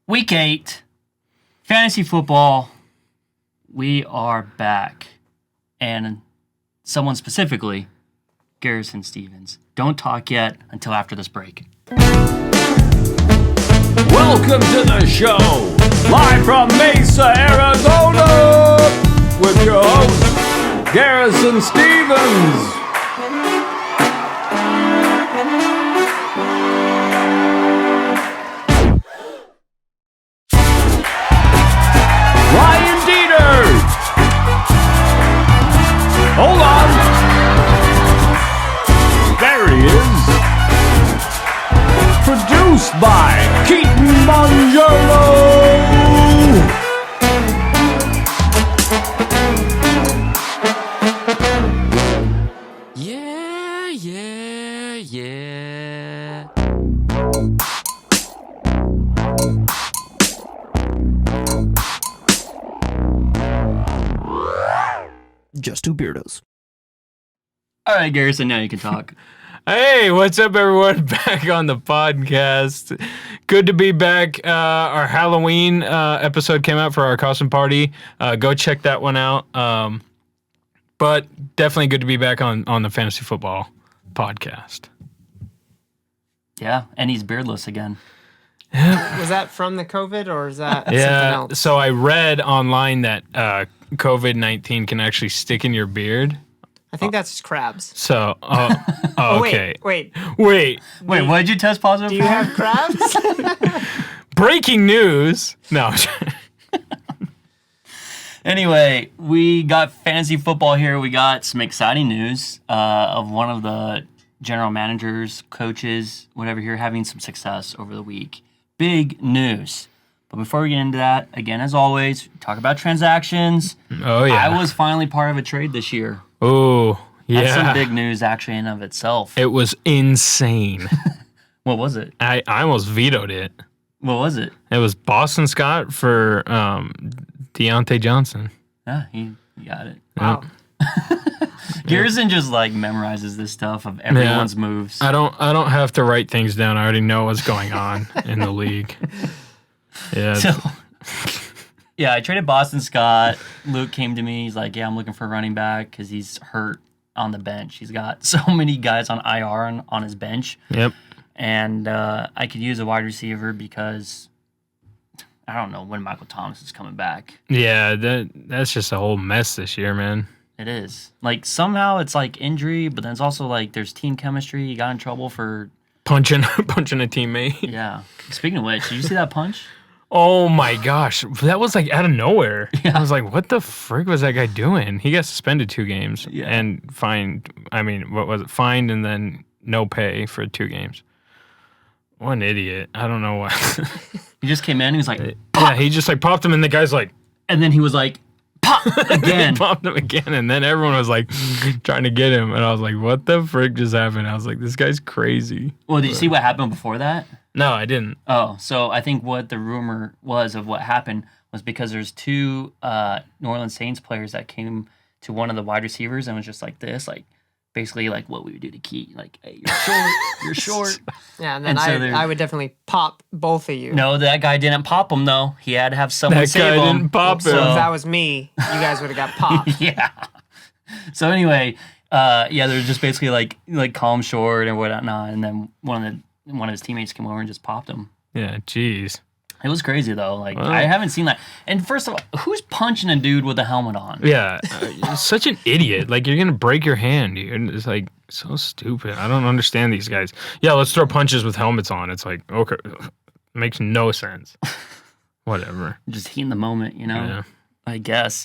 Week 8, fantasy football. We are back. And someone specifically, Garrison Stevens. Don't talk yet until after this break. Welcome to the show, live from Mesa, Arizona, with your host, Garrison Stevens. Hold on. There he is. Produced by Keaton Mangiolo. Yeah. Just two Beardos. All right, Garrison, now you can talk. Hey, what's up, everyone? Back on the podcast. Good to be back. Our Halloween episode came out for our costume party. Go check that one out. But definitely good to be back on the fantasy football podcast. Yeah, and he's beardless again. Was that from the COVID or is that something else? So I read online that COVID-19 can actually stick in your beard. I think that's just crabs. So, okay. Wait. Wait, what did you test positive for? Do you have crabs? Breaking news. No. Anyway, we got fantasy football here. We got some exciting news of one of the general managers, coaches, whatever here, having some success over the week. Big news. But before we get into that, again, as always, talk about transactions. Oh, yeah. I was finally part of a trade this year. Oh, yeah. That's some big news, actually, in of itself. It was insane. What was it? I almost vetoed it. What was it? It was Boston Scott for Deontay Johnson. Yeah, he got it. Wow. Garrison just like memorizes this stuff of everyone's moves. I don't have to write things down. I already know what's going on in the league. Yeah. So, yeah, I traded Boston Scott. Luke came to me. He's like, yeah, I'm looking for a running back because he's hurt on the bench. He's got so many guys on IR on his bench. Yep. And I could use a wide receiver because I don't know when Michael Thomas is coming back. Yeah, that's just a whole mess this year, man. It is. Like, somehow it's like injury, but then it's also like there's team chemistry. You got in trouble for punching a teammate. Yeah. Speaking of which, did you see that punch? Oh my gosh, that was like out of nowhere. Yeah. I was like, what the frick was that guy doing? He got suspended 2 games and fined. I mean, what was it? Fined and then no pay for 2 games. What an idiot. I don't know why. He just came in. He was like, pop! Yeah, he just like popped him, and the guy's like, and then he was like, pop again. He popped him again, and then everyone was like trying to get him, and I was like, what the frick just happened? I was like, this guy's crazy. Well, did you see what happened before that? No, I didn't. Oh, so I think what the rumor was of what happened was because there's 2 New Orleans Saints players that came to one of the wide receivers and was just like this, like basically like what we would do to Key, like, hey, you're short, you're short. Yeah, and then I would definitely pop both of you. No, that guy didn't pop him though. He had to have someone save him. That guy didn't pop him. So if that was me, you guys would have got popped. Yeah. So anyway, yeah, they're just basically like call him short and whatnot, and then one of his teammates came over and just popped him. Yeah, jeez. It was crazy though. Like, I haven't seen that. And first of all, who's punching a dude with a helmet on? Yeah, you're such an idiot. Like, you're gonna break your hand, dude. It's like so stupid. I don't understand these guys. Yeah, let's throw punches with helmets on. It's like, okay, makes no sense. Whatever. Just heat in the moment, you know. Yeah. I guess.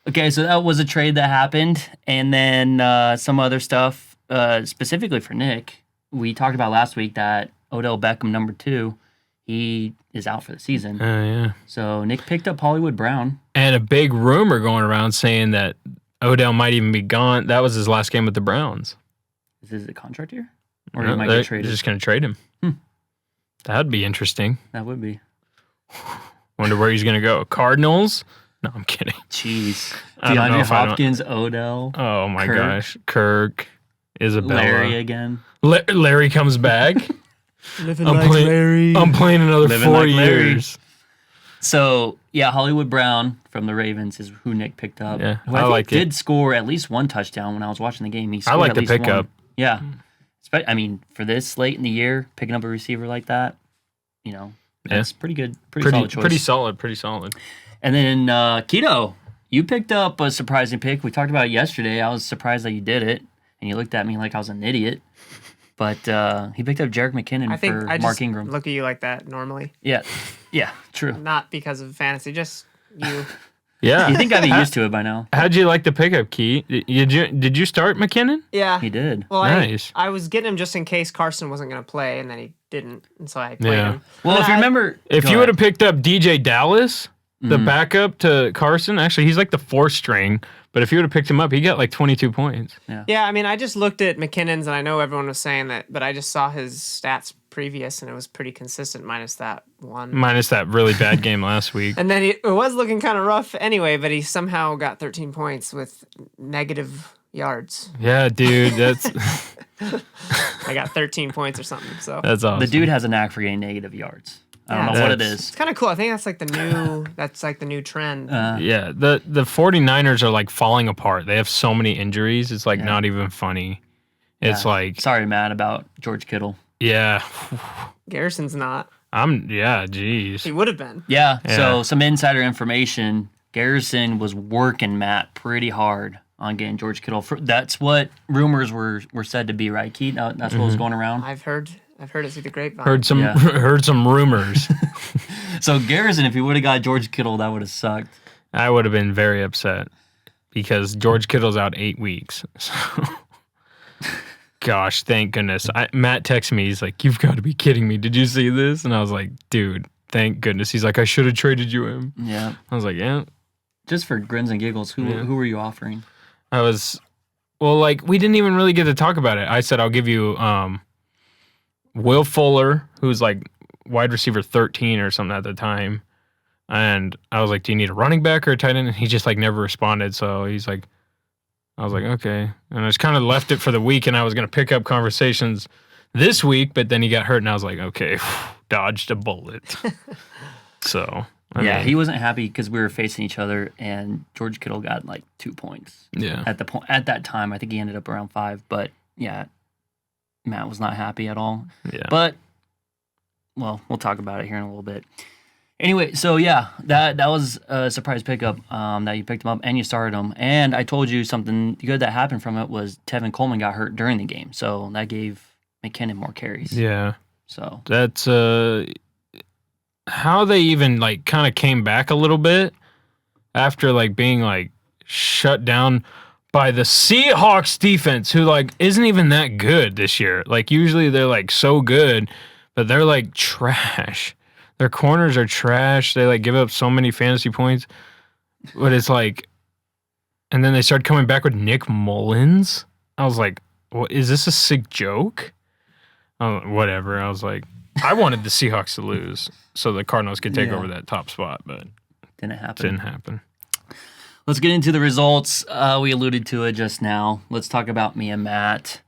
Okay, so that was a trade that happened, and then some other stuff specifically for Nick. We talked about last week that Odell Beckham number 2. He is out for the season. Yeah. So Nick picked up Hollywood Brown. And a big rumor going around saying that Odell might even be gone. That was his last game with the Browns. Is this a contract year? Or he might get traded? They're just going to trade him. That'd be interesting. That would be. Wonder where he's going to go. Cardinals? No, I'm kidding. Jeez. I don't know DeAndre if I Hopkins, Odell. Oh, my Kirk. gosh. Kirk, Isabella. Larry again. Larry comes back. Living I'm like playing- Larry. I'm playing another Living 4 like Larry. years. So yeah, Hollywood Brown from the Ravens is who Nick picked up. Yeah, who I think like it. did score at least one touchdown when I was watching the game. He scored like at the least pickup. one. Yeah, I mean, for this late in the year, picking up a receiver like that, that's pretty good. Pretty solid choice. Pretty solid. And then Keto, you picked up a surprising pick. We talked about it yesterday. I was surprised that you did it, and you looked at me like I was an idiot. But he picked up Jerick McKinnon I think for I Mark just Ingram. look at you like that normally. Yeah, true. Not because of fantasy, just you. Yeah. You think I'd be used to it by now? How'd you like the pickup, Keith? Did you start McKinnon? Yeah. He did. Well, Nice. I was getting him just in case Carson wasn't going to play, and then he didn't, and so I played Yeah. him. Well, And if you I- remember, If go you would ahead. have picked up DJ Dallas, the backup to Carson, actually he's like the 4th string, but if you would have picked him up, he got like 22 points. Yeah, I mean, I just looked at McKinnon's, and I know everyone was saying that, but I just saw his stats previous, and it was pretty consistent minus that one. Minus that really bad game last week. And then it was looking kind of rough anyway, but he somehow got 13 points with negative yards. Yeah, dude, that's I got 13 points or something. So that's awesome. the dude has a knack for getting negative yards. I don't Yeah, know what it that's- it's is. kind of cool. I think that's like the new trend. Yeah, the 49ers are like falling apart. They have so many injuries. It's like not even funny. It's Yeah. like, Sorry, Matt, about George Kittle. yeah, Garrison's not. geez. He would have been. Yeah, Yeah. so some insider information. Garrison was working Matt pretty hard on getting George Kittle. That's what rumors were said to be, right, Keith? That's what was going around. I've heard it through the grapevine. Heard some Yeah. heard some rumors. So Garrison, if he would have got George Kittle, that would have sucked. I would have been very upset because George Kittle's out 8 weeks. So, gosh, thank goodness. Matt texted me. He's like, "You've got to be kidding me. Did you see this?" And I was like, "Dude, thank goodness." He's like, "I should have traded you him." Yeah. I was like, "Yeah." Just for grins and giggles, who were you offering? I was, well, like, we didn't even really get to talk about it. I said, I'll give you Will Fuller, who's like wide receiver 13 or something at the time. And I was like, do you need a running back or a tight end? And he just like never responded. So he's like, I was like, okay. And I just kind of left it for the week, and I was going to pick up conversations this week, but then he got hurt, and I was like, okay, dodged a bullet. So, I Yeah, mean, he wasn't happy because we were facing each other, and George Kittle got like 2 points yeah. at that time. I think he ended up around 5, but yeah, Matt was not happy at all. Yeah. But well, we'll talk about it here in a little bit. Anyway, so yeah, that was a surprise pickup that you picked him up and you started him. And I told you something good that happened from it was Tevin Coleman got hurt during the game, so that gave McKinnon more carries. Yeah. So That's how they even like kind of came back a little bit after like being like shut down by the Seahawks defense, who like isn't even that good this year. Like usually they're like so good, but they're like trash. Their corners are trash. They like give up so many fantasy points. But it's like, and then they started coming back with Nick Mullins. I was like, what, is this a sick joke? Whatever. I was like, I wanted the Seahawks to lose so the Cardinals could take Yeah. over that top spot, but didn't it happen. didn't happen. Let's get into the results. We alluded to it just now. Let's talk about me and Matt.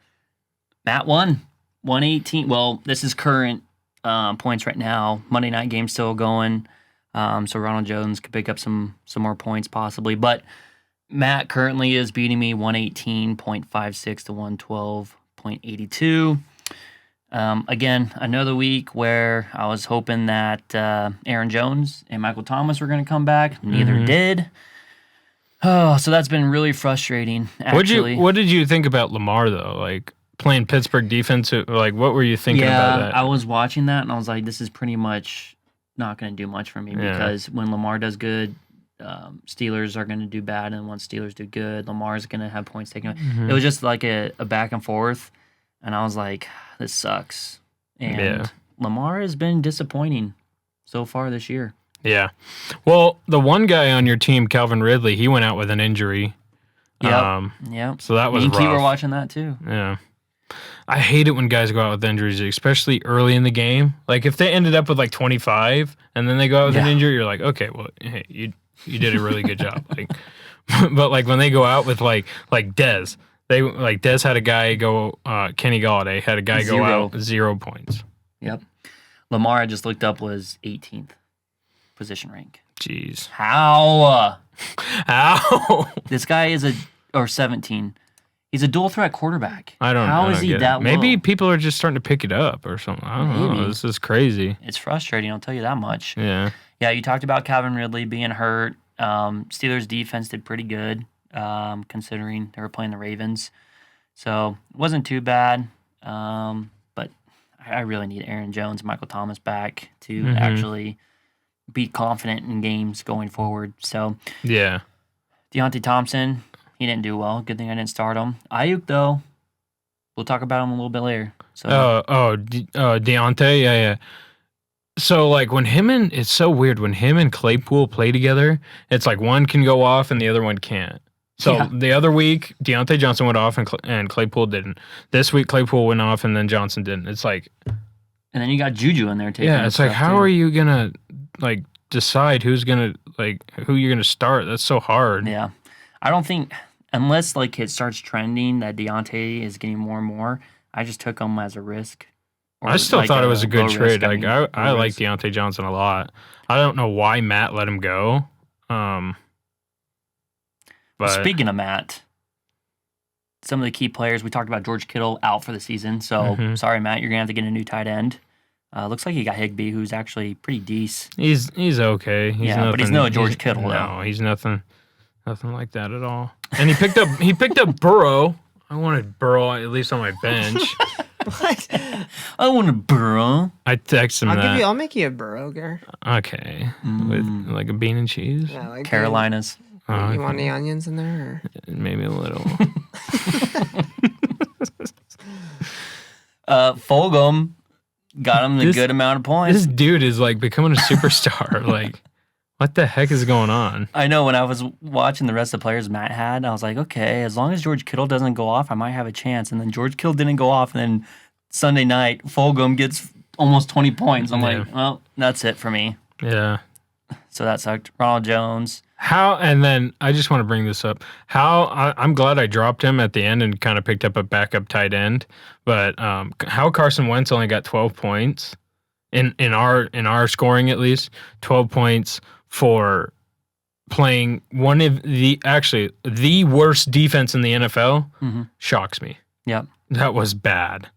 Matt won 118. Well, this is current points right now. Monday night game still going. So Ronald Jones could pick up some more points possibly. But Matt currently is beating me 118.56 to 112.82. Again, another week where I was hoping that Aaron Jones and Michael Thomas were going to come back. Neither did. Oh, so that's been really frustrating, actually. What did you think about Lamar, though? Like, playing Pittsburgh defense, like, what were you thinking about that? I was watching that, and I was like, this is pretty much not going to do much for me Yeah. because when Lamar does good, Steelers are going to do bad, and when Steelers do good, Lamar's going to have points taken away. Mm-hmm. It was just like a back and forth, and I was like, this sucks. And Yeah. Lamar has been disappointing so far this year. Yeah. Well, the one guy on your team, Calvin Ridley, he went out with an injury. Yep. Yep. So that was Me and Key were rough. watching that too. Yeah. I hate it when guys go out with injuries, especially early in the game. Like, if they ended up with like 25 and then they go out with an Yeah. injury, you're like, okay, well, hey, you did a really good job. Like, but like when they go out with like Dez, Dez had a guy go, Kenny Galladay had a guy go Zero. out 0 points. Yep. Lamar, I just looked up, was 18th position rank. Jeez. How? How? This guy is or 17. He's a dual threat quarterback. I don't know. How is he that low? Maybe people are just starting to pick it up or something. I don't know. Maybe. This is crazy. It's frustrating, I'll tell you that much. Yeah. Yeah, you talked about Calvin Ridley being hurt. Steelers defense did pretty good, considering they were playing the Ravens. So it wasn't too bad. But I really need Aaron Jones, Michael Thomas back to actually be confident in games going forward. So Yeah. Deontay Thompson, he didn't do well. Good thing I didn't start him. Ayuk, though, we'll talk about him a little bit later. So Deontay, yeah. So like it's so weird when him and Claypool play together. It's like one can go off and the other one can't. So the other week, Deontay Johnson went off and Claypool didn't. This week, Claypool went off and then Johnson didn't. It's like, and then you got Juju in there taking. yeah, it's like, how are you gonna like decide who you're gonna start? That's so hard. Yeah, I don't think unless like it starts trending that Deontay is getting more and more. I just took him as a risk. I still thought it was a good trade. Risk, I like Deontay Johnson a lot. I don't know why Matt let him go. But speaking of Matt, some of the key players we talked about, George Kittle out for the season. So sorry, Matt, you're gonna have to get a new tight end. Looks like he got Higbee, who's actually pretty decent. He's okay. But he's no George Kittle. No, he's nothing like that at all. And he picked up Burrow. I wanted Burrow at least on my bench. What? I want a Burrow. I texted him that. I'll make you a burger. Gar. Okay, with like a bean and cheese. Yeah, like Carolinas. You want any onions in there? Or? Maybe a little. Fulgham got him the good amount of points. This dude is like becoming a superstar. Like, what the heck is going on? I know when I was watching the rest of the players Matt had, I was like, okay, as long as George Kittle doesn't go off, I might have a chance. And then George Kittle didn't go off, and then Sunday night, Fulgham gets almost 20 points. I'm like, well, that's it for me. Yeah. So that sucked. Ronald Jones. And then I just want to bring this up. I'm glad I dropped him at the end and kind of picked up a backup tight end, but how Carson Wentz only got 12 points in our scoring, at least 12 points for playing one of the worst defense in the NFL shocks me. Yep. That was bad.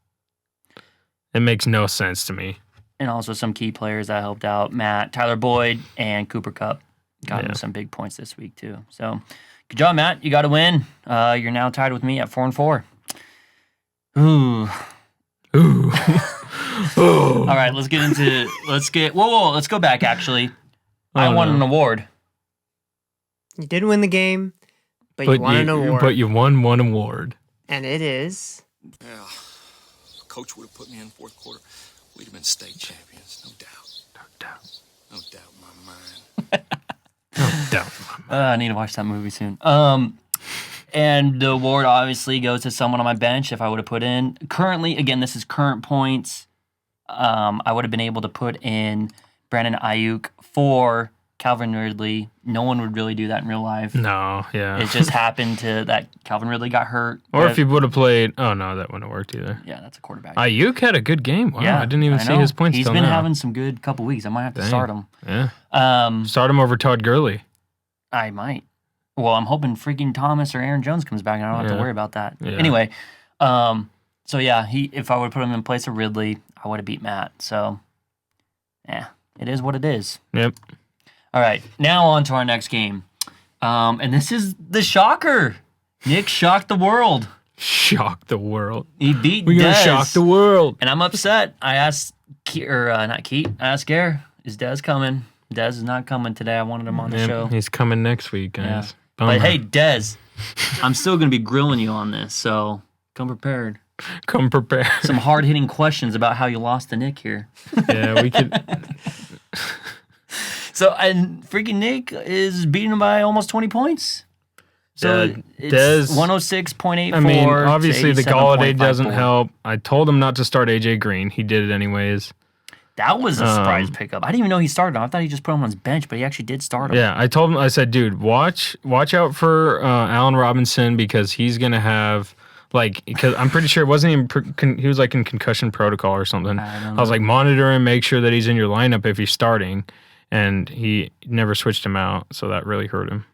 It makes no sense to me. And also some key players that helped out. Matt, Tyler Boyd, and Cooper Kupp got him some big points this week too. So good job, Matt. You got to win. You're now tied with me at 4-4. Ooh. All right, let's go back actually. I won an award. You did win the game, but you won an award. But you won one award. And it is... Yeah, Coach would have put me in fourth quarter. We'd have been state champions, no doubt. No doubt in my mind. No doubt. I need to watch that movie soon. And the award obviously goes to someone on my bench if I would have put in. Currently, again, this is current points. I would have been able to put in Brandon Ayuk for Calvin Ridley. No one would really do that in real life. No, yeah. It just happened that Calvin Ridley got hurt. Or if he would have played... Oh, no, that wouldn't have worked either. Yeah, that's a quarterback. Ayuk had a good game. Wow, yeah, I didn't even see his points He's till been now. having some good couple weeks. I might have to start him. Yeah. Start him over Todd Gurley. I might. Well, I'm hoping freaking Thomas or Aaron Jones comes back and I don't have to worry about that. Yeah. Anyway, so yeah, if I would put him in place of Ridley, I would have beat Matt. So, yeah, it is what it is. Yep. All right, now on to our next game. And this is the shocker. Nick shocked the world. Shocked the world. He beat We're going to shock the world. And I'm upset. I asked, I asked Gare, is Dez coming? Dez is not coming today. I wanted him on the show. He's coming next week, guys. Yeah. Bummer. But hey, Dez, I'm still going to be grilling you on this, so come prepared. Come prepared. Some hard-hitting questions about how you lost to Nick here. Yeah, we could... So, and freaking Nick is beating him by almost 20 points. So, it's 106.84. I mean, obviously the Galladay 87.54. doesn't help. I told him not to start AJ Green. He did it anyways. That was a surprise pickup. I didn't even know he started him. I thought he just put him on his bench, but he actually did start him. Yeah, I told him, I said, dude, watch out for Allen Robinson because he's going to have Like, because I'm pretty sure it wasn't even he was like in concussion protocol or something. I don't I was like, monitor him, make sure that he's in your lineup if he's starting, and he never switched him out, so that really hurt him.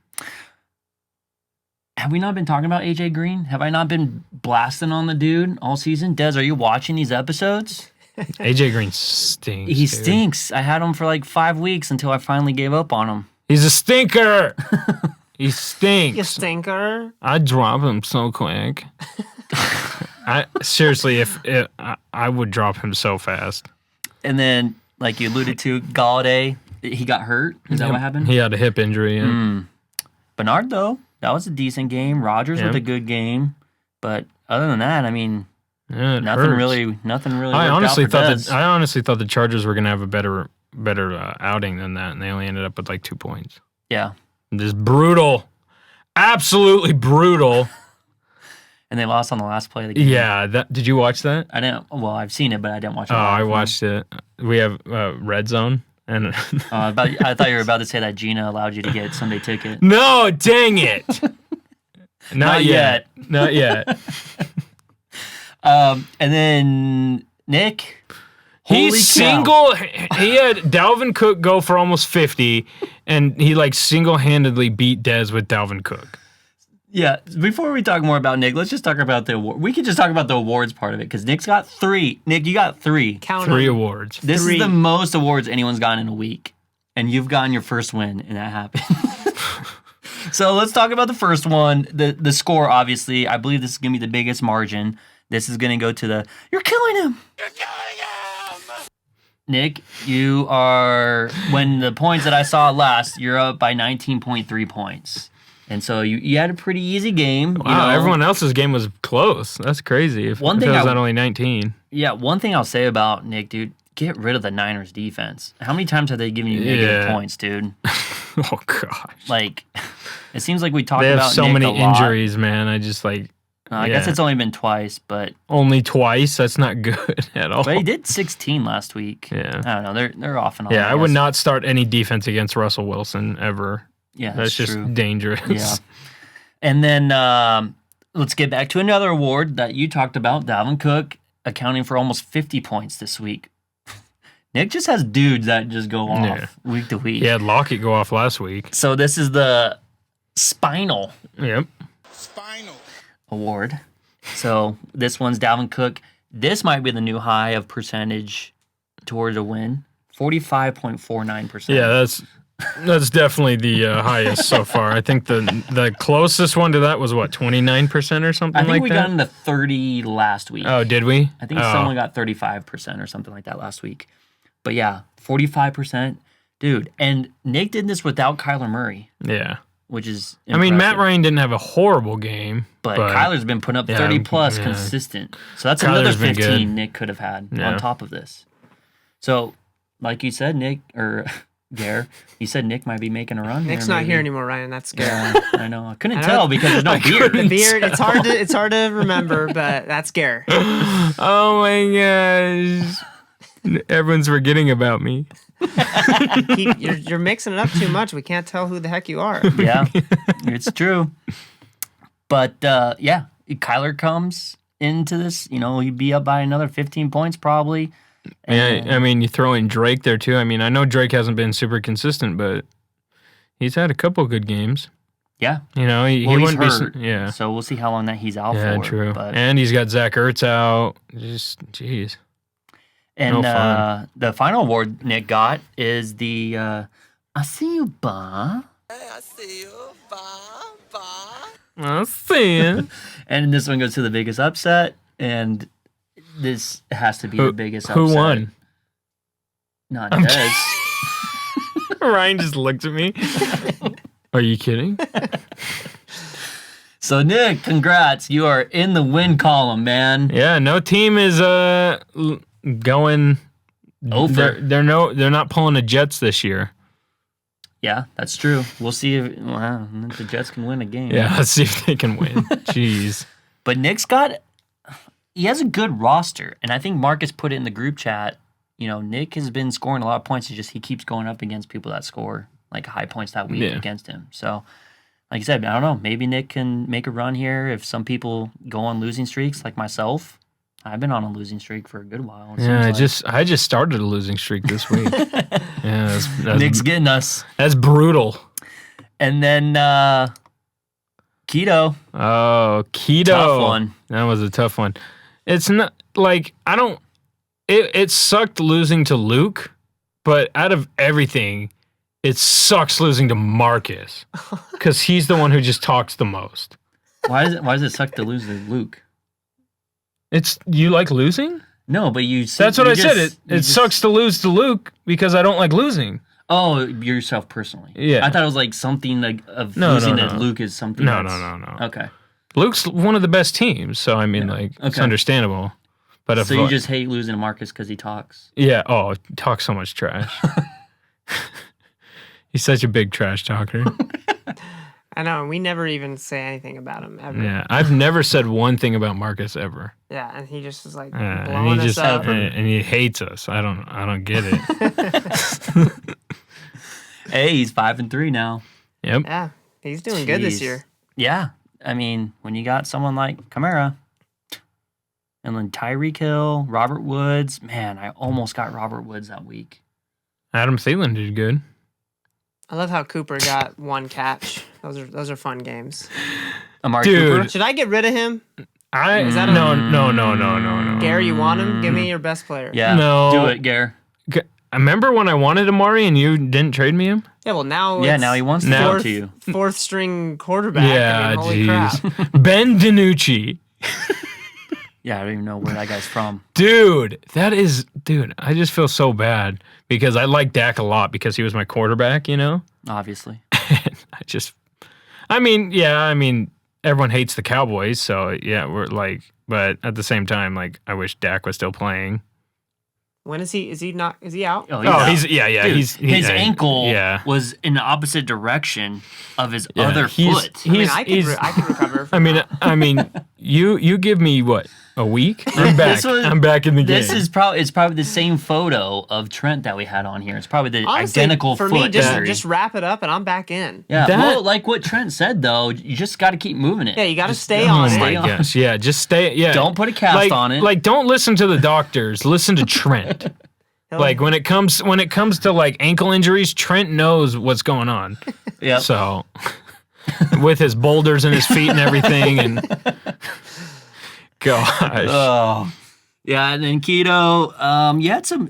Have we not been talking about AJ Green? Have I not been blasting on the dude all season? Des, are you watching these episodes? AJ Green stinks. He dude. stinks. I had him for like 5 weeks until I finally gave up on him. He's a stinker. He stinks. You stinker. I'd drop him so quick. I seriously, I would drop him so fast. And then, like you alluded to, Galladay, he got hurt. Is that what happened? He had a hip injury. Yeah. Bernard, though, that was a decent game. Rogers with a good game. But other than that, I mean, Yeah, nothing hurts. really. I honestly Dez. thought the Chargers were gonna have a better outing than that, and they only ended up with like 2 points. Yeah, Just brutal, absolutely brutal. and they lost on the last play of the game. Yeah, did you watch that? I didn't. Well, I've seen it, but I didn't watch it. Oh, live. I watched it. We have Red Zone, and I thought you were about to say that Gina allowed you to get Sunday ticket. no, dang it, not yet. not yet. And then Nick. He holy cow. He had Dalvin Cook go for almost 50, and he like single-handedly beat Dez with Dalvin Cook. Yeah, before we talk more about Nick, let's just talk about the award. We could just talk about the awards part of it because Nick's got 3. Nick, you got 3. Count 3 'em. awards. This 3. is the most awards anyone's gotten in a week, and you've gotten your first win, and that happened. So let's talk about the first one. The score, obviously, I believe this is going to be the biggest margin. This is going to go to the, you're killing him. You're killing him. Nick, you are, when the points that I saw last, you're up by 19.3 points. And so you had a pretty easy game. Wow, you know? everyone else's game was close. That's crazy. If One it thing was I- at only 19. Yeah, one thing I'll say about Nick, dude, get rid of the Niners defense. How many times have they given you negative Yeah. points, dude? Oh gosh, Like, it seems like we talked they have about so Nick many a lot. injuries, man. I just like I guess yeah. it's only been twice, but only twice. That's not good at all. he did 16 last week. Yeah. I don't know. They're off and on. Yeah, I would guess. not start any defense against Russell Wilson ever. Yeah, That's just true. dangerous. Yeah. And then let's get back to another award that you talked about, Dalvin Cook, accounting for almost 50 points this week. Nick just has dudes that just go off Yeah. week to week. He had Lockett go off last week. So this is the Spinal Yep. Spinal. Award. So this one's Dalvin Cook. This might be the new high of percentage towards a win. 45.49%. Yeah, that's definitely the highest so far. I think the closest one to that was what 29% or something I think like we that. got into 30 last week. Oh, did we? I think someone got 35% or something like that last week. But yeah, 45%. Dude, and Nick did this without Kyler Murray, Yeah. which is I mean, Matt impressive. Ryan didn't have a horrible game, But Kyler's been putting up 30 plus yeah. consistent. So that's Kyler's another been 15 good. Nick could have had Yeah. on top of this. So, like you said, Nick, or Gare, you said Nick might be making a run. Nick's here, not maybe. here anymore, Ryan. That's scary. Yeah, I know. I couldn't I know. tell because there's no beard. The beard. It's hard to remember, but that's scary. Oh my gosh. Everyone's forgetting about me. You're mixing it up too much. We can't tell who the heck you are. Yeah, it's true. But yeah, Kyler comes into this. You know, he'd be up by another 15 points probably. Yeah, I mean, you throw in Drake there too. I mean, I know Drake hasn't been super consistent, but he's had a couple good games. Yeah. You know, he Well, he's wouldn't hurt. be. Yeah. So we'll see how long that he's out Yeah, for. true. But, And he's got Zach Ertz out. Just, jeez. and no fun. the final award Nick got is the I see you, Ba. I see you. Bye. Bye. I'll see it. And this one goes to the biggest upset, and this has to be the biggest upset. Who won? Not I'm Des. Ryan just looked at me. Are you kidding? So Nick, congrats! You are in the win column, man. Yeah, no team is going Over. They're not pulling the Jets this year. Yeah, that's true. We'll see if the Jets can win a game. Yeah, let's see if they can win. Jeez. But Nick's he has a good roster, and I think Marcus put it in the group chat. You know, Nick has been scoring a lot of points. It's just he keeps going up against people that score like high points that week Yeah. against him. So like I said, I don't know. Maybe Nick can make a run here if some people go on losing streaks like myself. I've been on a losing streak for a good while. Yeah, I just started a losing streak this week. Yeah, that's Nick's getting us. That's brutal. And then Keto. Oh, Keto. Tough one. That was a tough one. It's not like it sucked losing to Luke, but out of everything, it sucks losing to Marcus because he's the one who just talks the most. Why does it suck to lose to Luke? You like losing? No, but you. That's what I said. It sucks to lose to Luke because I don't like losing. Oh, yourself personally. Yeah. I thought it was like something like of losing to Luke is something. No. Okay. Luke's one of the best teams, so I mean, it's understandable. But so you just hate losing to Marcus because he talks? Yeah. Oh, he talks so much trash. He's such a big trash talker. I know, and we never even say anything about him ever. Yeah, I've never said one thing about Marcus ever. Yeah, and he just is like And blowing us up. and he hates us. I don't get it. Hey, he's 5-3 now. Yep. Yeah, he's doing good this Jeez. year. Yeah, I mean, when you got someone like Kamara, and then Tyreek Hill, Robert Woods, man, I almost got Robert Woods that week. Adam Thielen did good. I love how Cooper got one catch. Those are fun games. Amari Dude. Cooper. Should I get rid of him? Is that a- no. Gary, you want him? Give me your best player. Yeah, No. do it, Gare. I remember when I wanted Amari and you didn't trade me him? Yeah, well now Yeah, it's now he wants to Now- go to you. fourth string quarterback. Yeah, I mean, holy crap. jeez. Ben DiNucci. Yeah, I don't even know where that guy's from. Dude, I just feel so bad because I like Dak a lot because he was my quarterback, you know? Obviously. I mean, everyone hates the Cowboys, so yeah, but at the same time, like, I wish Dak was still playing. When is he? Is he not? Is he out? Oh, Oh, out. he's Dude, his ankle yeah. was in the opposite direction of his other he's- foot. I mean, I can recover. From that. I mean, you give me what, a week? I'm back. I'm back in the game. This is probably the same photo of Trent that we had on here. It's probably the Honestly, identical for foot. me. Just history. just wrap it up and I'm back in. yeah. That- Well, like what Trent said though, you just got to keep moving it. Yeah, you got to Just stay don't on stay it. on Yes, yeah, just stay. Yeah, Don't put a cast on it. Like, don't listen to the doctors. Listen to Trent. Like when it comes to like ankle injuries, Trent knows what's going on. Yeah. So with his boulders in his feet and everything, and gosh, Oh. Yeah, and then Keto, you had some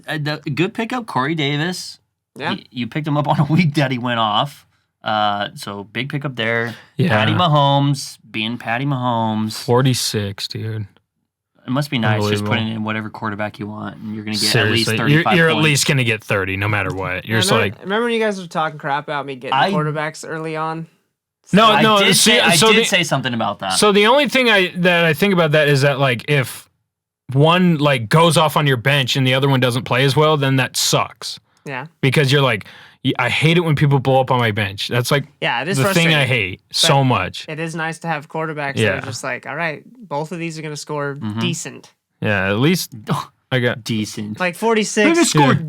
good pickup, Corey Davis. Yeah. You picked him up on a week that he went off. So big pickup there. Yeah. Patty Mahomes, being Patty Mahomes. 46, dude. It must be nice just Unbelievable. putting in whatever quarterback you want, and you're going to get Seriously, at least 35 you're at points. least gonna get 30, no matter what. You're just remember, like, remember when you guys were talking crap about me getting quarterbacks early on? I no. did, See, say, so I did the- say something about that. So the only thing that I think about that is that like if one like goes off on your bench and the other one doesn't play as well, then that sucks Yeah. because you're like, I hate it when people blow up on my bench. That's like Yeah, it is the thing frustrating. I hate so much. It is nice to have quarterbacks that Yeah. are just like, all right, both of these are going to score decent. Yeah, at least I got. Decent. Like 46, They're gonna score decent.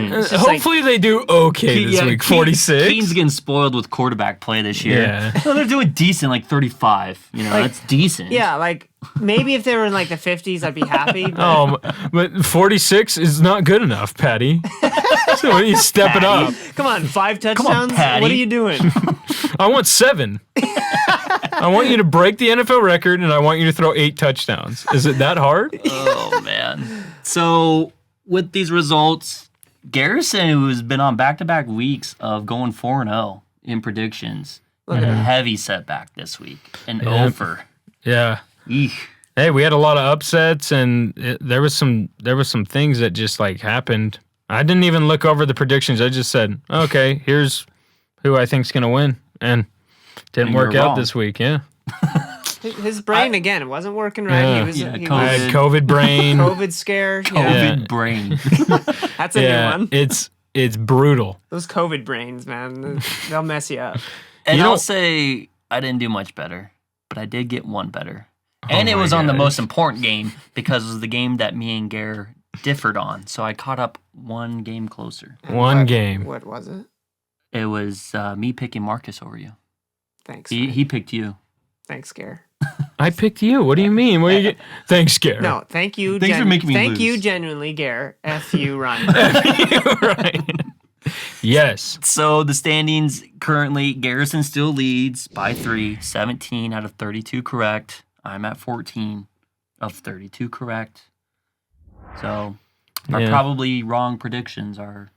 decent. It's just like, Hopefully they do okay this week. 46. Keaton's getting spoiled with quarterback play this year. Yeah. No, they're doing decent, like 35. You know, that's decent. yeah, like maybe if they were in like the 50s, I'd be happy. But But 46 is not good enough, Patty. So you step it up. come on, 5 touchdowns? Patty. What are you doing? I want 7. I want you to break the NFL record, and I want you to throw 8 touchdowns. Is it that hard? Oh, man. So, with these results, Garrison, who's been on back-to-back weeks of going 4-0 in predictions, had a heavy setback this week. An over. Yeah. Eek. Hey, we had a lot of upsets, and there was some things that just like happened. I didn't even look over the predictions. I just said, okay, here's who I think's gonna win, and didn't And work you're out wrong. this week. Yeah. His brain, again, it wasn't working right. Yeah. He was, Yeah, he COVID. I was had COVID brain. COVID scare. You know, COVID Yeah. brain. that's a Yeah, new one. it's brutal. Those COVID brains, man, they'll mess you up. And You I'll don't- say I didn't do much better, but I did get one better. And it my was on the gosh. most important game because it was the game that me and Gare differed on. So I caught up one game closer. And One game. What was it? It was me picking Marcus over you. Thanks. He picked you. Thanks, Gare. I picked you. What do you mean? What do you get? Thanks, Gare. No, thank you. Thanks for making me Thank lose. you, genuinely, Gare. F you, Ryan. Right. Yes. So the standings currently, Garrison still leads by 3, 17 out of 32 correct. I'm at 14 of 32 correct. So our Yeah. probably wrong predictions are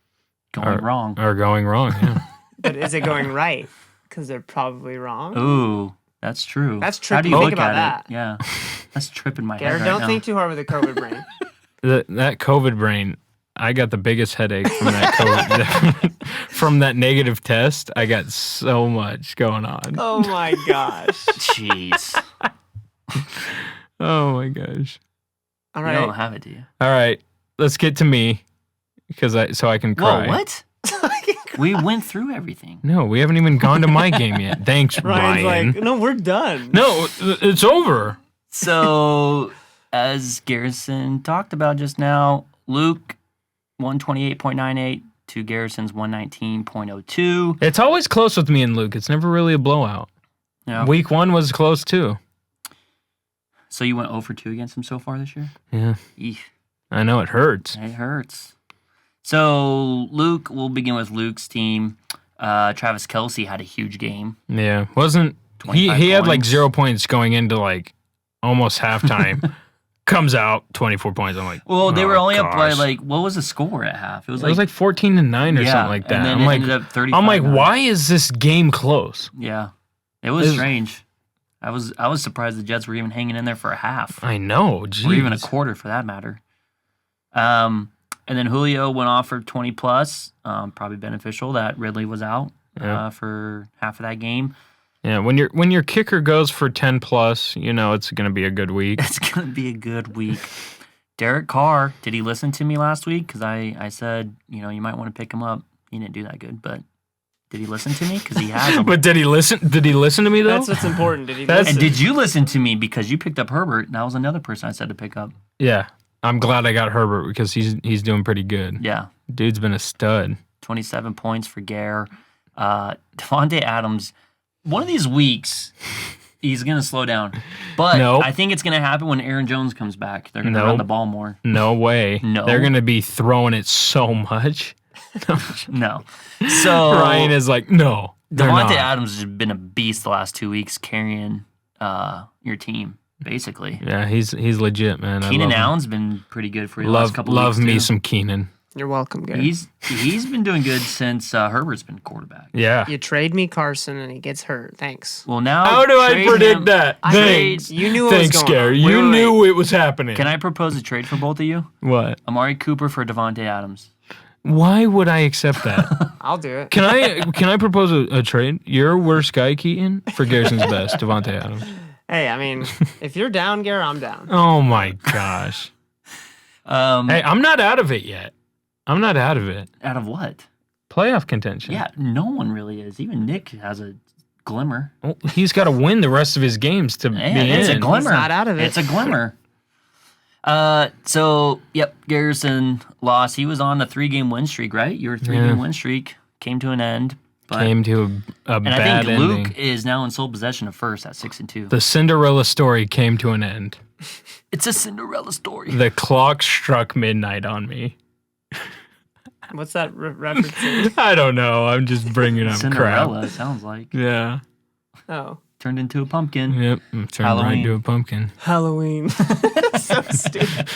going wrong. Are going wrong. Yeah. But is it going right? Because they're probably wrong. Ooh, that's true. That's How do trippy. you Think look about at that. it? Yeah, that's tripping my Gare, head right don't now. think too hard with the COVID brain. That COVID brain. I got the biggest headache from that COVID, from that negative test. I got so much going on. Oh my gosh. Jeez, Oh my gosh. All you don't right. have it, do you? All right, let's get to me, so I can cry. Whoa, what? We went through everything. No, we haven't even gone to my game yet. Thanks, Ryan's Ryan. like, no, we're done. No, it's over. So, as Garrison talked about just now, Luke 128.98 to Garrison's 119.02. It's always close with me and Luke. It's never really a blowout. Yeah. Week 1 was close too. So you went 0 for 2 against him so far this year? Yeah, Eesh, I know it hurts. it hurts. So Luke, we'll begin with Luke's team. Travis Kelce had a huge game. Yeah, wasn't he 25 had like points. 0 points going into like almost halftime. Comes out 24 points. I'm like, Well, they oh, were only up by gosh. like, what was the score at half? It was It was like 14-9 or yeah, something like that. And then I'm it like, ended up 35. I'm like, why is this game close? Yeah, it was It was- strange. I was surprised the Jets were even hanging in there for a half, I know, or even a jeez. quarter for that matter. And then Julio went off for 20 plus, probably beneficial that Ridley was out Yeah. for half of that game. Yeah, when your kicker goes for 10 plus, you know it's gonna be a good week. It's gonna be a good week. Derek Carr, did he listen to me last week? Because I said, you know, you might want to pick him up. He didn't do that good, but did he listen to me? Because he has him. But did he listen? Did he listen to me though? That's what's important. Did he That's- listen? And did you listen to me because you picked up Herbert? And that was another person I said to pick up. Yeah, I'm glad I got Herbert because he's doing pretty good. Yeah, Dude's been a stud. 27 points for Gare. Devontae Adams, one of these weeks, he's going to slow down. But Nope. I think it's going to happen when Aaron Jones comes back. They're going to run Nope. the ball more. No way. No. They're gonna be throwing it so much. No. So Ryan is like, no, they're Devontae not. Adams has been a beast the last 2 weeks carrying your team, basically. Yeah, he's legit, man. I Keenan love him. Allen's been pretty good for you the last couple Love weeks. me too. some Keenan. You're welcome, Gare. He's been doing good since Herbert's been quarterback. Yeah. You trade me Carson and he gets hurt. Thanks. Well, now How do I trade predict him- that? I Thanks. You knew it was Thanks, going Gary. on. You wait, knew it was happening. Can I propose a trade for both of you? What? Amari Cooper for Devontae Adams. Why would I accept that? I'll do it. Can I propose a trade? Your worst guy, Keaton, for Garrison's best, Devontae Adams. Hey, I mean, if you're down, Gare, I'm down. Oh my gosh. Hey, I'm not out of it yet. I'm not out of it. Out of what? Playoff contention. Yeah, no one really is. Even Nick has a glimmer. Well, he's got to win the rest of his games to Yeah, be it's a in. glimmer. He's not out of it. It's a glimmer. So yep, Garrison lost. He was on a 3-game win streak, right? Your 3-game win streak came to an end. But, Came to a and I bad think ending. Luke is now in sole possession of first at 6-2. The Cinderella story came to an end. It's a Cinderella story. The clock struck midnight on me. What's that reference? I don't know. I'm just bringing up Cinderella, crap. it sounds like. Yeah. Oh, Turned into a pumpkin. Yep. I'm turning right Halloween. into a pumpkin. Halloween. So stupid.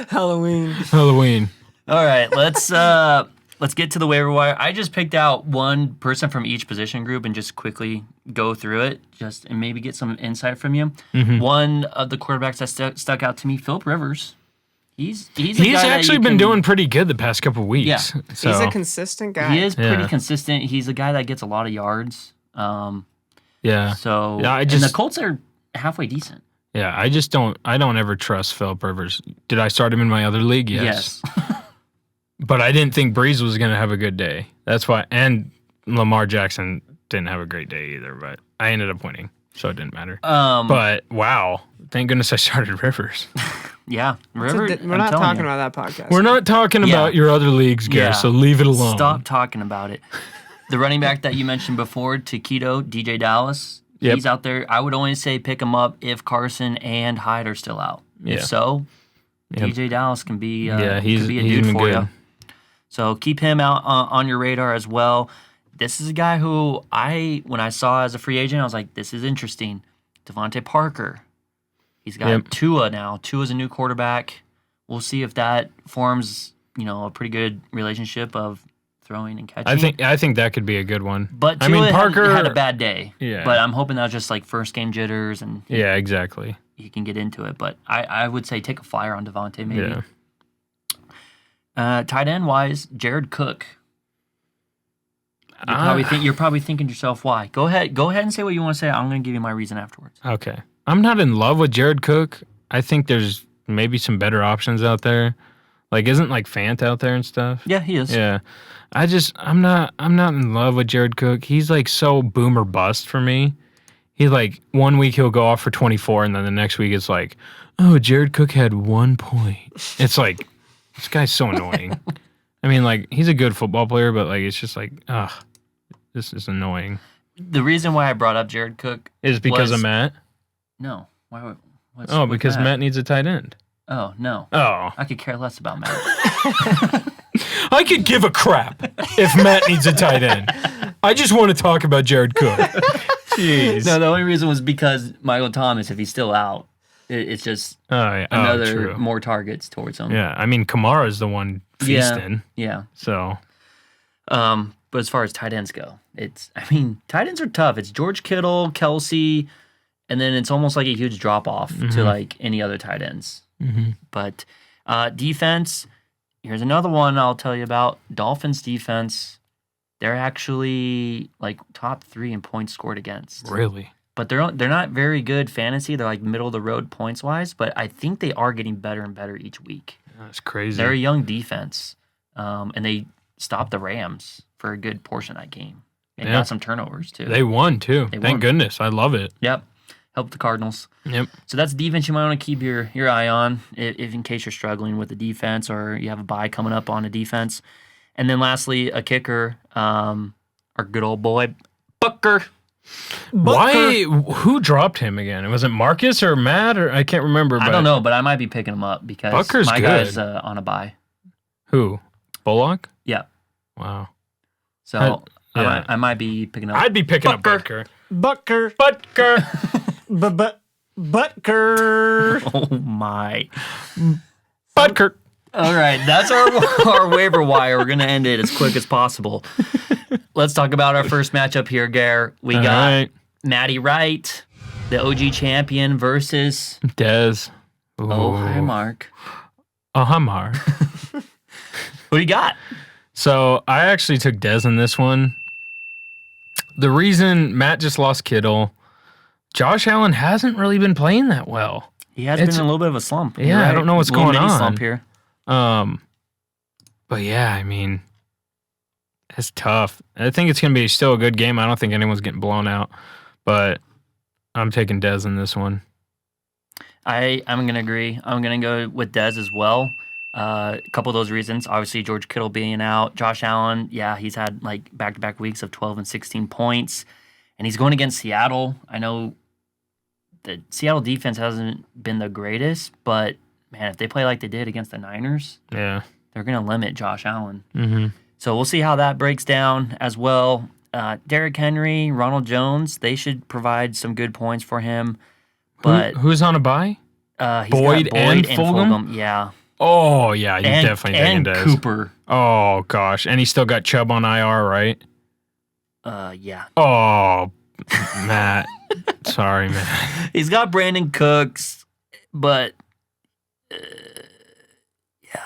Halloween. Halloween. All right, let's get to the waiver wire. I just picked out one person from each position group and just quickly go through it, and maybe get some insight from you. Mm-hmm. One of the quarterbacks that stuck out to me, Philip Rivers. He's a guy that actually you been can- doing pretty good the past couple of weeks. Yeah. So, He's a consistent guy. He is pretty Yeah. consistent. He's a guy that gets a lot of yards. yeah. So Yeah, and the Colts are halfway decent. Yeah, I don't ever trust Philip Rivers. Did I start him in my other league? Yes. But I didn't think Breeze was going to have a good day. That's why. And Lamar Jackson didn't have a great day either, but I ended up winning, so it didn't matter. But wow, thank goodness I started Rivers. Yeah, So Rivers. we're not talking about that podcast. We're not talking Yeah. about your other leagues, Gary, Yeah. so leave it alone. Stop talking about it. The running back that you mentioned before, Taquito, DJ Dallas, Yep. he's out there. I would only say pick him up if Carson and Hyde are still out. Yeah. If so, Yep. DJ Dallas can be he's could be a dude been for good. you. So keep him out on your radar as well. This is a guy who when I saw as a free agent, I was like, this is interesting. Devontae Parker. He's got Tua now. Tua's a new quarterback. We'll see if that forms, a pretty good relationship of throwing and catching. I think that could be a good one. But I Tua mean, Parker had a bad day. Yeah. But I'm hoping that's just like first game jitters and Yeah, exactly. he can get into it. But I would say take a flyer on Devontae maybe. Yeah. Tight end wise, Jared Cook. You're probably thinking to yourself, why? Go ahead and say what you want to say. I'm going to give you my reason afterwards. Okay. I'm not in love with Jared Cook. I think there's maybe some better options out there. Like, isn't like Fant out there and stuff? Yeah, he is. Yeah. I'm not in love with Jared Cook. He's like so boom or bust for me. He like 1 week he'll go off for 24 and then the next week it's like, oh, Jared Cook had 1 point. It's like, this guy's so annoying. I mean, like, he's a good football player, but like, it's just like, this is annoying. The reason why I brought up Jared Cook Is because of Matt? No. Why? Because Matt needs a tight end. Oh, no. Oh. I could care less about Matt. I could give a crap if Matt needs a tight end. I just want to talk about Jared Cook. Jeez. No, the only reason was because Michael Thomas, if he's still out, it's just another more targets towards him. Yeah, I mean, Kamara's the one feasting. Yeah. So. But as far as tight ends go, tight ends are tough. It's George Kittle, Kelsey, and then it's almost like a huge drop off to like any other tight ends. Mm-hmm. But defense, here's another one I'll tell you about. Dolphins defense, they're actually like top 3 in points scored against. Really? But they're not very good fantasy. They're like middle of the road points wise. But I think they are getting better and better each week. That's crazy. They're a young defense, and they stopped the Rams for a good portion of that game. And got some turnovers too. They won too. Thank goodness. I love it. Yep. Helped the Cardinals. Yep. So that's defense you might want to keep your eye on if in case you're struggling with the defense or you have a bye coming up on a defense. And then lastly, a kicker, our good old boy, Booker. Why? Who dropped him again? Was it Marcus or Matt? Or I can't remember. I don't know, but I might be picking him up because Booker's my good. guy's on a bye. Who? Bullock? Yeah. Wow. So I might be picking up. I'd be picking up Butker. Butker. Butker. Oh my. Butker. All right, that's our waiver wire. We're going to end it as quick as possible. Let's talk about our first matchup here, Gare. We got Matty Wright, the OG champion, versus Dez. Oh, hi, Mark. Oh, hi, Mark. Who do you got? So I actually took Dez in this one. The reason Matt just lost Kittle, Josh Allen hasn't really been playing that well. He has been in a little bit of a slump. Yeah, right. I don't know what's going on. Slump here. But yeah, I mean, it's tough. I think it's going to be still a good game. I don't think anyone's getting blown out, but I'm taking Dez in this one. I'm going to agree. I'm going to go with Dez as well. A couple of those reasons. Obviously, George Kittle being out. Josh Allen, yeah, he's had like back-to-back weeks of 12 and 16 points, and he's going against Seattle. I know the Seattle defense hasn't been the greatest, but man, if they play like they did against the Niners, yeah, they're going to limit Josh Allen. Mm-hmm. So we'll see how that breaks down as well. Derrick Henry, Ronald Jones, they should provide some good points for him. But who's on a bye? He's Boyd got Boyd and Fulgham? Yeah. Oh, yeah, you definitely taking Dez. And Cooper. Oh, gosh. And he still got Chubb on IR, right? Yeah. Oh, Matt. Sorry, man. He's got Brandon Cooks, but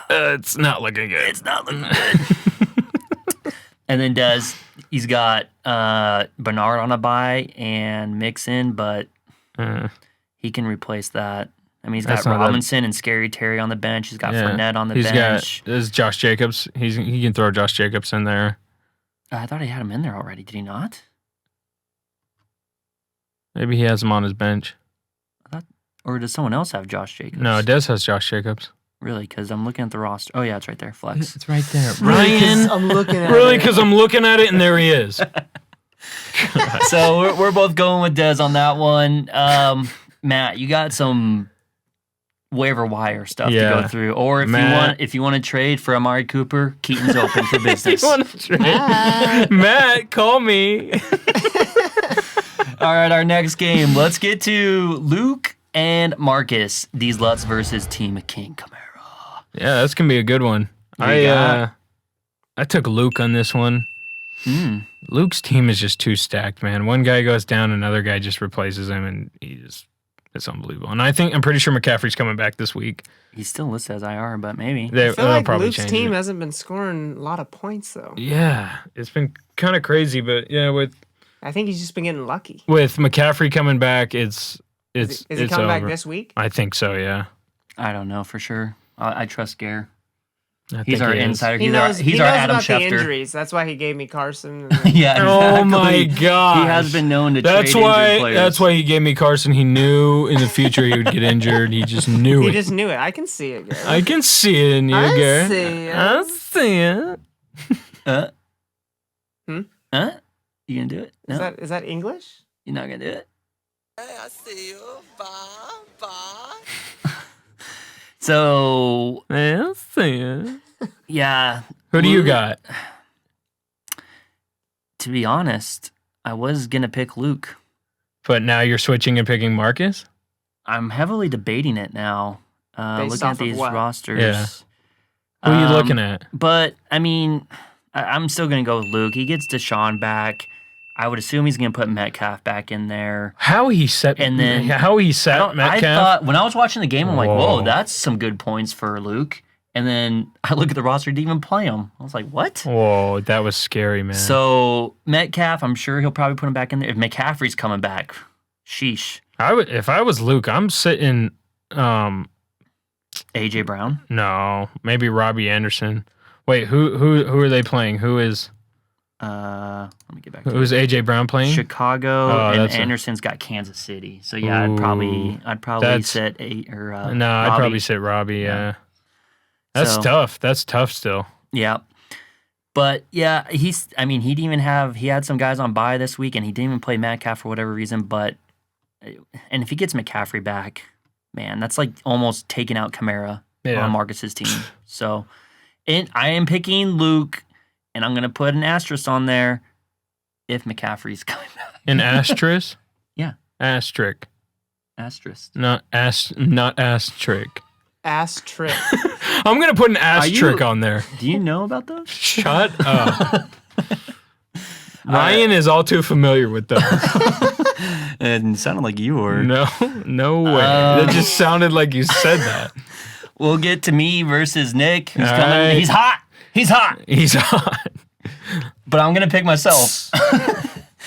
it's not looking good. It's not looking good. And then he's got Bernard on a bye and Mixon, but he can replace that. I mean, he's got Robinson and Scary Terry on the bench. He's got Fournette on the bench. There's Josh Jacobs. He can throw Josh Jacobs in there. I thought he had him in there already. Did he not? Maybe he has him on his bench. Or does someone else have Josh Jacobs? No, Dez has Josh Jacobs. Really, because I'm looking at the roster. Oh, yeah, it's right there. Flex. It's right there. Ryan, I'm looking at Really, it. because I'm looking at it and there he is. So we're both going with Dez on that one. Matt, you got some waiver wire stuff to Yeah. go through, or if you want to trade for Amari Cooper, Keaton's open for business. You want to trade? Matt, call me. All right, our next game. Let's get to Luke and Marcus. These Lutz versus Team King Camara. Yeah, that's gonna be a good one. I took Luke on this one. Luke's team is just too stacked, man. One guy goes down, another guy just replaces him, and it's unbelievable. And I'm pretty sure McCaffrey's coming back this week. He's still listed as IR, but maybe. I feel like probably Luke's change team it. hasn't been scoring a lot of points though. Yeah, it's been kind of crazy, but yeah, with I think he's just been getting lucky. McCaffrey coming back, is he coming back over. this week? I think so. Yeah, I don't know for sure. I trust Gare. I He's think our he is. insider. He He's knows, our he knows Adam about the Schefter. injuries. That's why he gave me Carson. And then- Yeah, Oh my exactly. god! He has been known to That's trade injured why. players. That's why he gave me Carson. He knew in the future he would get injured. He just knew he it. just knew it. I can see it, Garrett. I can see it in you, I Garrett. see it. I see it. Huh? You gonna do it? No, Is that English? you're not gonna do it. Hey, I see you. Bye. Bye. So I see it. yeah, Who do you Luke- got? To be honest, I was gonna pick Luke. But now you're switching and picking Marcus? I'm heavily debating it now. Based Looking off at of these what? rosters. Yeah. Who are you looking at? But I mean, I'm still gonna go with Luke. He gets Deshaun back. I would assume he's gonna put Metcalf back in there. How he set And then- how set I Metcalf? thought when I was watching the game, I'm like, whoa, Whoa. that's some good points for Luke. And then I look at the roster, didn't even play him. I was like, what? Whoa, that was scary, man. So Metcalf, I'm sure he'll probably put him back in there. If McCaffrey's coming back, sheesh. if I was Luke, I'm sitting AJ Brown. no, maybe Robbie Anderson. Wait, who are they playing? Who's Let me get back to AJ Brown playing? Chicago, Oh, and that's Anderson's got Kansas City. So yeah, I'd probably that's- set eight or No, I'd Robbie. probably sit Robbie, yeah. That's So- tough. That's tough still. Yeah. But yeah, he had some guys on bye this week and he didn't even play Metcalf for whatever reason, and if he gets McCaffrey back, man, that's like almost taking out Kamara Yeah. on Marcus's team. So I am picking Luke and I'm gonna put an asterisk on there if McCaffrey's coming back. An asterisk? Yeah. Asterisk. Asterisk. Not asterisk. Ass trick. I'm gonna put an asterisk you- on there. Do you know about those? Shut up. Ryan is all too familiar with those. It sounded like you were. No way. That just sounded like you said that. We'll get to me versus Nick. Who's All coming. right. He's hot. He's hot. He's hot. But I'm gonna pick myself.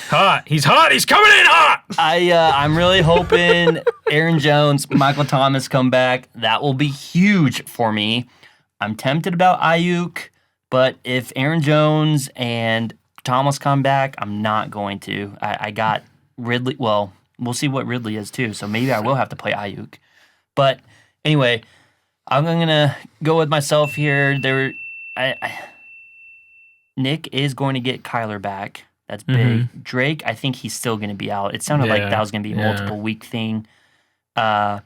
Hot. He's hot. He's coming in hot. I'm really hoping Aaron Jones, Michael Thomas come back. That will be huge for me. I'm tempted about Ayuk, but if Aaron Jones and Thomas come back, I'm not going to. I got Ridley. Well, we'll see what Ridley is too. So maybe I will have to play Ayuk. But anyway, I'm gonna go with myself here. Nick is going to get Kyler back. That's big. Drake, I think he's still going to be out. It sounded like that was going to be a multiple week thing. And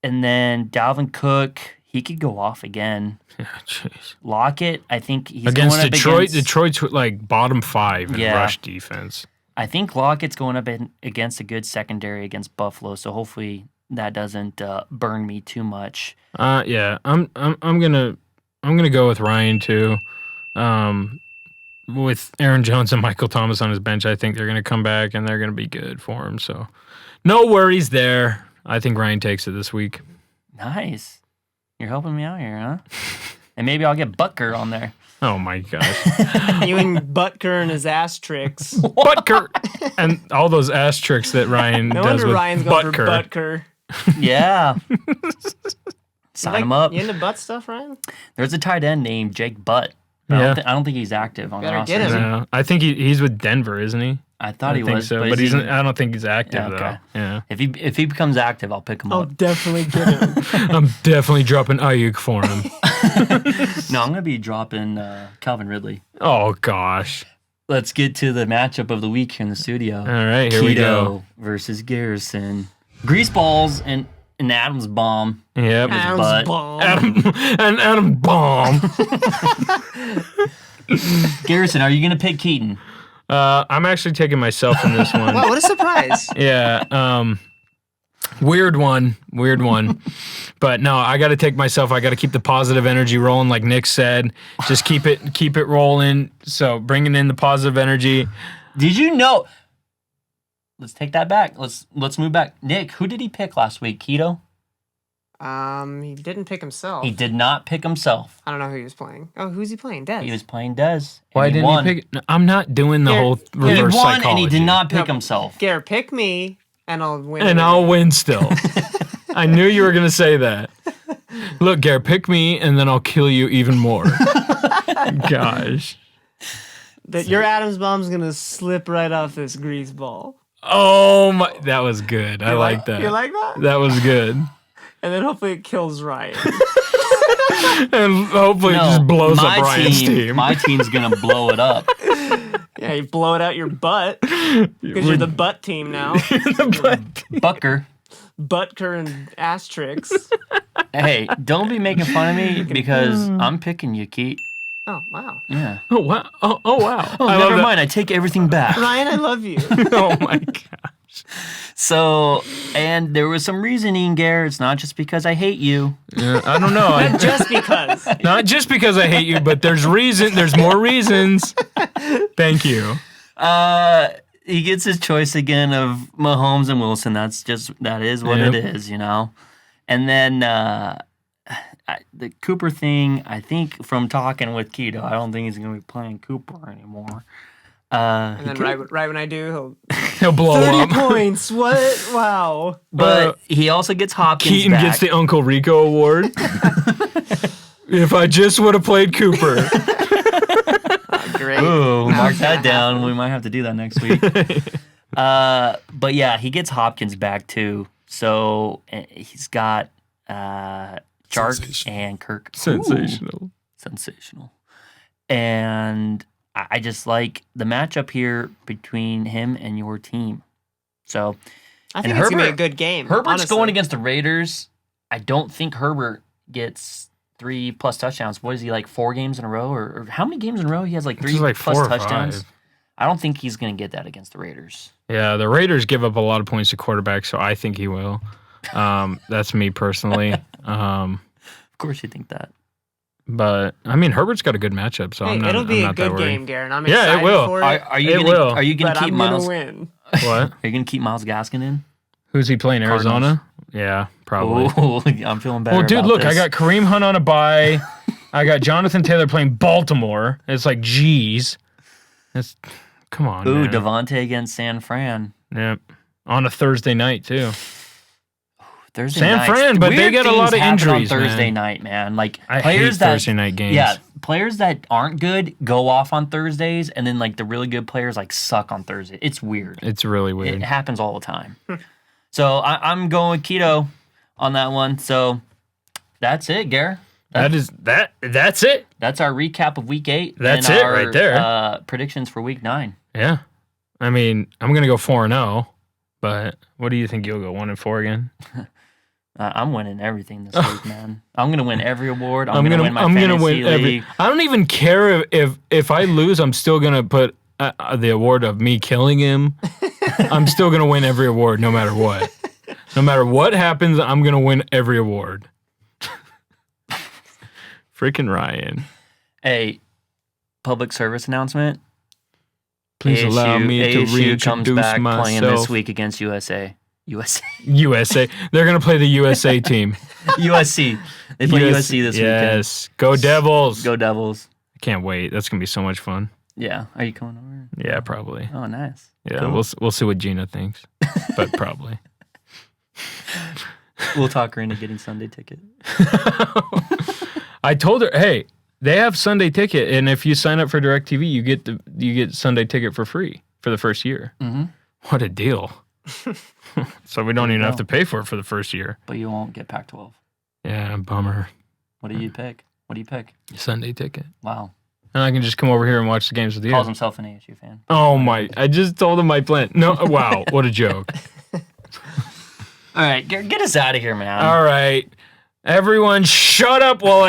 then Dalvin Cook, he could go off again. Yeah, jeez. Lockett, I think he's Against going up Detroit. against, Detroit's like bottom 5 in Yeah. rush defense. I think Lockett's going up against a good secondary against Buffalo. So hopefully that doesn't burn me too much. Yeah, I'm gonna go with Ryan too. With Aaron Jones and Michael Thomas on his bench, I think they're gonna come back and they're gonna be good for him. So no worries there. I think Ryan takes it this week. Nice. You're helping me out here, huh? And maybe I'll get Butker on there. Oh my gosh. You and Butker and his ass tricks. Butker and all those ass tricks that Ryan No does wonder with Ryan's going for Butker. Butker. Yeah. Sign him up. You into butt stuff, Ryan? There's a tight end named Jake Butt. But Yeah. I don't think he's active on the Better roster. get is he? him. No, I think he's with Denver, isn't he? I thought he think was, so, but but is he- I don't think he's active Yeah, okay. though. Yeah, If he becomes active, I'll pick him I'll up. definitely get him. I'm definitely dropping Ayuk for him. No, I'm gonna be dropping Calvin Ridley. Oh gosh! Let's get to the matchup of the week here in the studio. All right, here we go. Versus Garrison. Greaseballs and an Adams bomb. Yep. Adam's But- bomb. Adam bomb. Garrison, are you gonna pick Keaton? I'm actually taking myself in this one. Wow, what a surprise. Yeah. Weird one. But no, I got to take myself. I got to keep the positive energy rolling, like Nick said. Just keep it rolling. So bringing in the positive energy. Did you know? Let's take that back. Let's move back. Nick, who did he pick last week? Keto? He didn't pick himself. He did not pick himself. I don't know who he was playing. Oh, who's he playing? Dez. He was playing Dez. Why didn't won. he pick? No, I'm not doing the Yeah, whole yeah, He reverse won psychology. and he did not pick No. himself. Garrett, pick me, and I'll win. And I'll win still. I knew you were gonna say that. Look, Garrett, pick me, and then I'll kill you even more. Gosh. That your Adams bomb's gonna slip right off this grease ball. Oh my! That was good. I like that. You like that? That was good. And then hopefully it kills Ryan. And hopefully it just blows up Ryan's team. My team's gonna blow it up. Yeah, you blow it out your butt because you're the butt team now. Bucker. Butker and ass tricks. Hey, don't be making fun of me because I'm picking you, Keat. Oh wow, Yeah. Oh wow! Oh wow! Oh, I love never that. mind. I take everything back. Ryan, I love you. Oh my gosh! So, and there was some reasoning, Gare. It's not just because I hate you. I don't know. Just because. Not just because I hate you, but there's reason. There's more reasons. Thank you. He gets his choice again of Mahomes and Wilson. That is what Yep. it is, you know. And then the Cooper thing, I think from talking with Keto, I don't think he's going to be playing Cooper anymore. And then right when I do, He'll blow he'll 30 up. points. What? Wow. But he also gets Hopkins Keaton back. gets the Uncle Rico award. If I just would have played Cooper. Great. Ooh, mark that down. We might have to do that next week. But yeah, he gets Hopkins back too. So he's got Chark Sensational. and Kirk. Sensational. Sensational. And I just like the matchup here between him and your team. So I think And it's gonna be a Herbert- good game. Herbert's honestly. going against the Raiders. I don't think Herbert gets 3+ touchdowns. What is he, like 4 games in a row? Or how many games in a row? He has like 3+ It's like 4 or touchdowns. 5. I don't think he's going to get that against the Raiders. Yeah, the Raiders give up a lot of points to quarterbacks, so I think he will. That's me personally. Of course you think that. But I mean, Herbert's got a good matchup, so Hey, I'm not. it'll be I'm a not that good worried. game, Garen. I'm Yeah, it excited will. for it. Are you It gonna will. are you gonna but keep I'm Miles? gonna win. What? Are you gonna keep Miles Gaskin in? Who's he playing? Arizona? Yeah, probably. Oh, I'm feeling better. Well, dude, about look, this. I got Kareem Hunt on a bye. I got Jonathan Taylor playing Baltimore. It's like, geez. It's come on, Ooh, man. Devontae against San Fran. Yep. On a Thursday night too. Thursday San nights. Fran, but they Weird get a things lot of happen injuries, on Thursday man. night, man. Like I players hate that Thursday night games. Yeah, players that aren't good go off on Thursdays, and then like the really good players like suck on Thursday. It's weird. It's really It weird. happens all the time. So I'm going Keto on that one. So that's it, Gare. That's it. That's our recap of Week 8. That's and it our, right there. Predictions for Week 9. Yeah. I mean, I'm gonna go 4-0, but what do you think you'll go 1-4 again? I'm winning everything this week, man. I'm gonna win every award. I'm gonna win my I'm fantasy gonna win league. I don't even care if I lose. I'm still gonna put the award of me killing him. I'm still gonna win every award, no matter what. No matter what happens, I'm gonna win every award. Freaking Ryan! Hey, public service announcement. Please allow me to ASU comes reintroduce back playing this myself. week against USA. USA. USA. They're gonna play the USA team. USC. They play USC this weekend. Yes. Go Devils. Go Devils. I can't wait. That's gonna be so much fun. Yeah. Are you coming over? Yeah, probably. Oh, nice. Yeah, Cool. we'll see what Gina thinks, but probably. We'll talk her into getting Sunday ticket. I told her, hey, They have Sunday Ticket, and if you sign up for DirecTV, you get Sunday Ticket for free for the first year. Mm-hmm. What a deal! So we don't even have to pay for it for the first year. But you won't get Pac-12. Yeah, bummer. What do you pick? Sunday Ticket. Wow. And I can just come over here and watch the games with you. Calls himself an ASU fan. Oh my! I just told him my plan. No, wow, what a joke! All right, get us out of here, man. All right, everyone, shut up while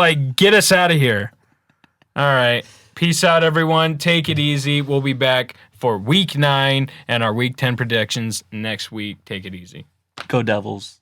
I get us out of here. All right, peace out, everyone. Take it easy. We'll be back for week 9 and our week 10 predictions next week. Take it easy. Go Devils.